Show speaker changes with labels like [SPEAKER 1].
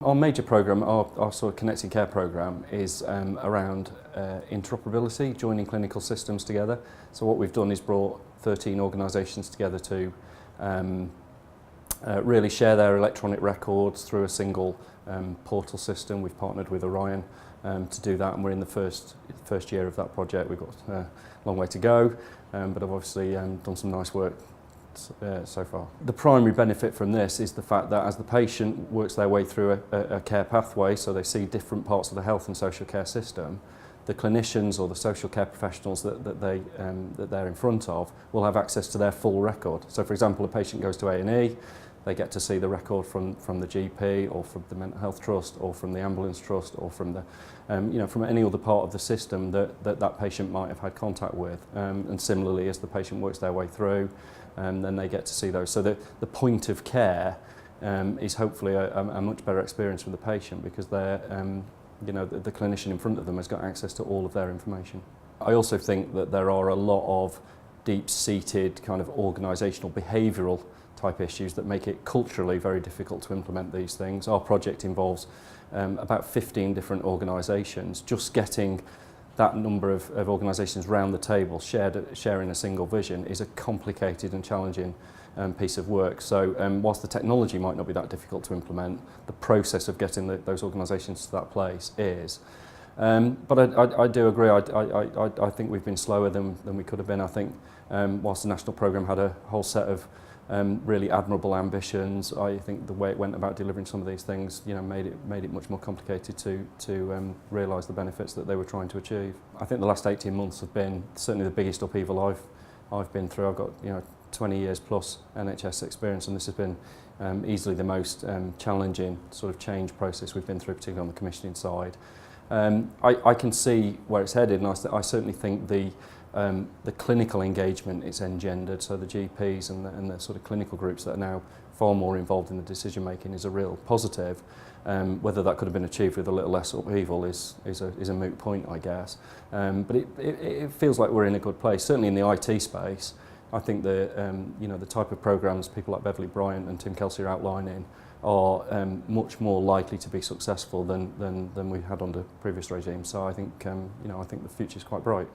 [SPEAKER 1] Our major programme, our sort of Connected Care programme, is around interoperability, joining clinical systems together. So what we've done is brought 13 organisations together to really share their electronic records through a single portal system. We've partnered with Orion to do that, and we're in the first year of that project. We've got a long way to go, but I've obviously done some nice work so far. The primary benefit from this is the fact that as the patient works their way through a care pathway, so they see different parts of the health and social care system, the clinicians or the social care professionals that they're in front of will have access to their full record. So for example, a patient goes to A&E, they get to see the record from the GP or from the mental health trust or from the ambulance trust or from the from any other part of the system that patient might have had contact with, and similarly as the patient works their way through, then they get to see those. So the point of care is hopefully a much better experience for the patient, because they're the clinician in front of them has got access to all of their information. I also think that there are a lot of deep-seated kind of organisational behavioural type issues that make it culturally very difficult to implement these things. Our project involves about 15 different organisations. Just getting that number of organisations round the table sharing a single vision is a complicated and challenging piece of work. So whilst the technology might not be that difficult to implement, the process of getting those organisations to that place is. But I do agree, I think we've been slower than we could have been. I think whilst the national programme had a whole set of really admirable ambitions, I think the way it went about delivering some of these things, made it much more complicated to realise the benefits that they were trying to achieve. I think the last 18 months have been certainly the biggest upheaval I've been through. I've got 20 years plus NHS experience, and this has been easily the most challenging sort of change process we've been through, particularly on the commissioning side. I can see where it's headed, and I certainly think the clinical engagement it's engendered, so the GPs and the sort of clinical groups that are now far more involved in the decision making, is a real positive. Whether that could have been achieved with a little less upheaval is a moot point, I guess. But it feels like we're in a good place. Certainly in the IT space, I think the type of programmes people like Beverly Bryant and Tim Kelsey are outlining are much more likely to be successful than we had under previous regimes. So I think I think the future is quite bright.